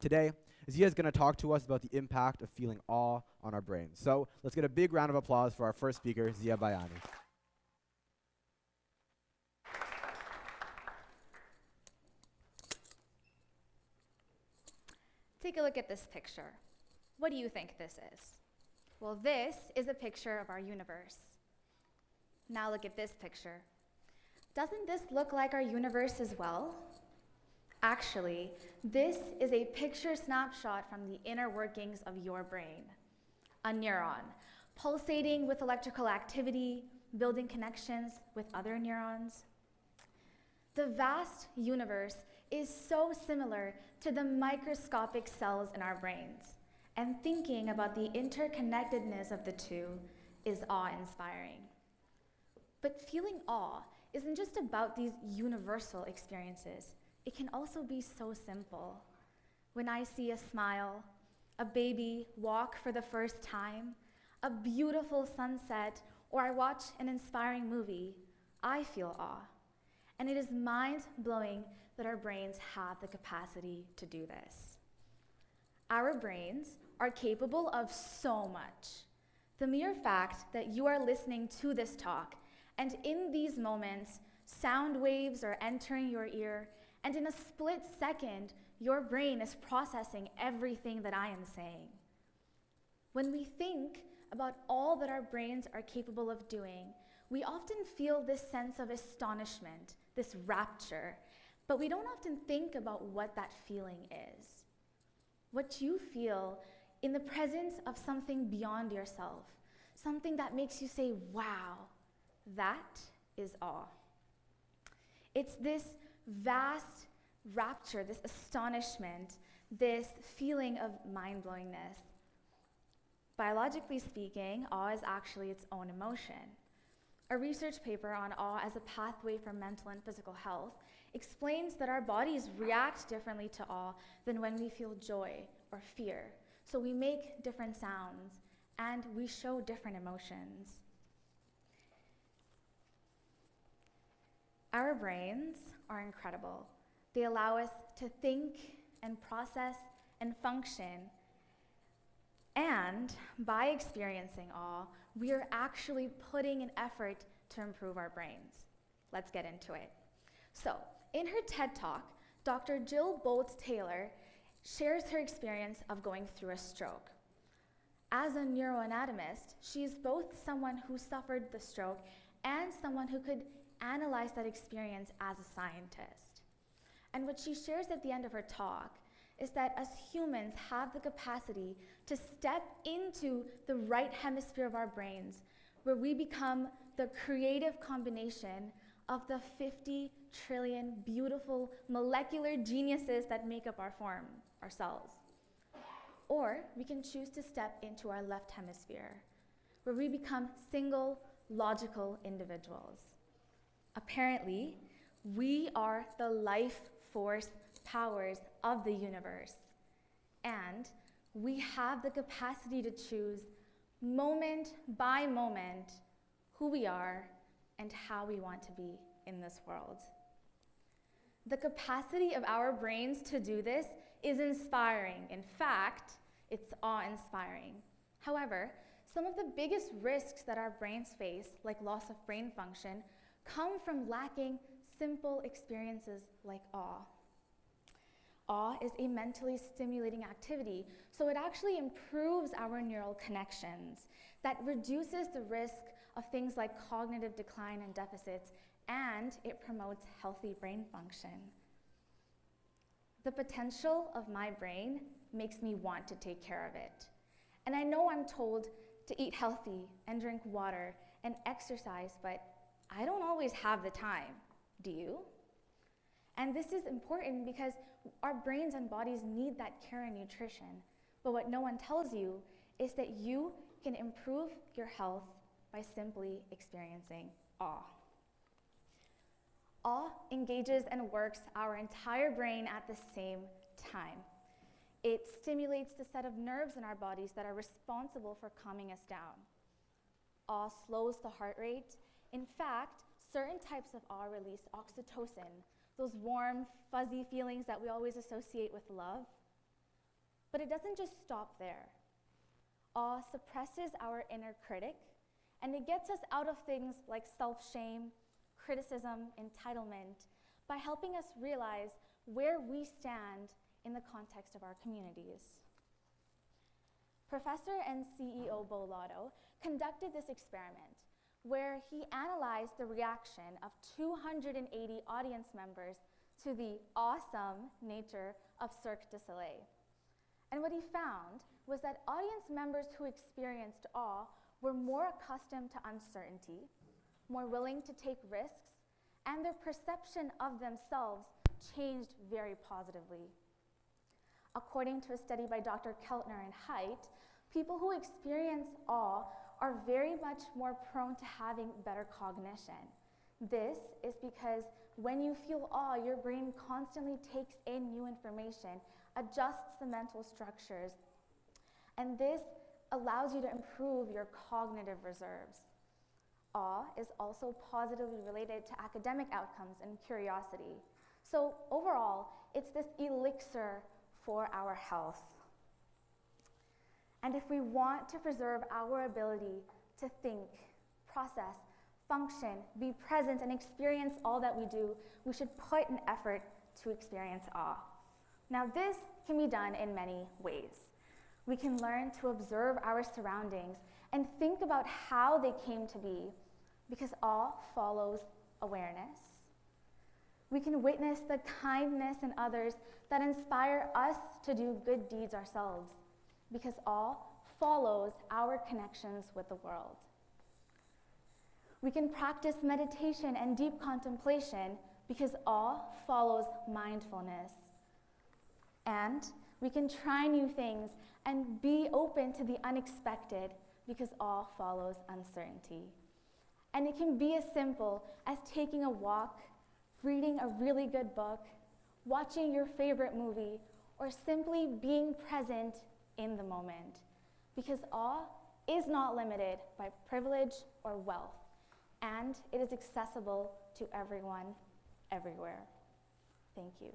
Today, Ziya is going to talk to us about the impact of feeling awe on our brains. So let's get a big round of applause for our first speaker, Ziya Bhayani. Take a look at this picture. What do you think this is? Well, this is a picture of our universe. Now look at this picture. Doesn't this look like our universe as well? Actually, this is a picture snapshot from the inner workings of your brain. A neuron, pulsating with electrical activity, building connections with other neurons. The vast universe is so similar to the microscopic cells in our brains, and thinking about the interconnectedness of the two is awe-inspiring. But feeling awe isn't just about these universal experiences. It can also be so simple. When I see a smile, a baby walk for the first time, a beautiful sunset, or I watch an inspiring movie, I feel awe. And it is mind-blowing that our brains have the capacity to do this. Our brains are capable of so much. The mere fact that you are listening to this talk, and in these moments, sound waves are entering your ear, and in a split second, your brain is processing everything that I am saying. When we think about all that our brains are capable of doing, we often feel this sense of astonishment, this rapture, but we don't often think about what that feeling is. What you feel in the presence of something beyond yourself, something that makes you say, wow, that is awe. It's this vast rapture, this astonishment, this feeling of mind-blowingness. Biologically speaking, awe is actually its own emotion. A research paper on awe as a pathway for mental and physical health explains that our bodies react differently to awe than when we feel joy or fear. So we make different sounds and we show different emotions. Our brains are incredible. They allow us to think and process and function. And by experiencing awe, we are actually putting an effort to improve our brains. Let's get into it. So, in her TED Talk, Dr. Jill Boltz-Taylor shares her experience of going through a stroke. As a neuroanatomist, she is both someone who suffered the stroke and someone who could analyze that experience as a scientist. And what she shares at the end of her talk is that as humans have the capacity to step into the right hemisphere of our brains, where we become the creative combination of the 50 trillion beautiful molecular geniuses that make up our form, our cells. Or we can choose to step into our left hemisphere, where we become single, logical individuals. Apparently, we are the life force powers of the universe, and we have the capacity to choose moment by moment who we are and how we want to be in this world. The capacity of our brains to do this is inspiring. In fact, it's awe-inspiring. However, some of the biggest risks that our brains face, like loss of brain function, come from lacking simple experiences like awe. Awe is a mentally stimulating activity, so it actually improves our neural connections. That reduces the risk of things like cognitive decline and deficits, and it promotes healthy brain function. The potential of my brain makes me want to take care of it. And I know I'm told to eat healthy and drink water and exercise, but I don't always have the time. Do you? And this is important because our brains and bodies need that care and nutrition. But what no one tells you is that you can improve your health by simply experiencing awe. Awe engages and works our entire brain at the same time. It stimulates the set of nerves in our bodies that are responsible for calming us down. Awe slows the heart rate. In fact, certain types of awe release oxytocin, those warm, fuzzy feelings that we always associate with love. But it doesn't just stop there. Awe suppresses our inner critic, and it gets us out of things like self-shame, criticism, entitlement, by helping us realize where we stand in the context of our communities. Professor and CEO Bo Lotto conducted this experiment where he analyzed the reaction of 280 audience members to the awesome nature of Cirque du Soleil. And what he found was that audience members who experienced awe were more accustomed to uncertainty, more willing to take risks, and their perception of themselves changed very positively. According to a study by Dr. Keltner and Haidt, people who experience awe are very much more prone to having better cognition. This is because when you feel awe, your brain constantly takes in new information, adjusts the mental structures, and this allows you to improve your cognitive reserves. Awe is also positively related to academic outcomes and curiosity. So overall, it's this elixir for our health. And if we want to preserve our ability to think, process, function, be present, and experience all that we do, we should put an effort to experience awe. Now, this can be done in many ways. We can learn to observe our surroundings and think about how they came to be, because awe follows awareness. We can witness the kindness in others that inspire us to do good deeds ourselves, because awe follows our connections with the world. We can practice meditation and deep contemplation because awe follows mindfulness. And we can try new things and be open to the unexpected because awe follows uncertainty. And it can be as simple as taking a walk, reading a really good book, watching your favorite movie, or simply being present in the moment. Because awe is not limited by privilege or wealth, and it is accessible to everyone, everywhere. Thank you.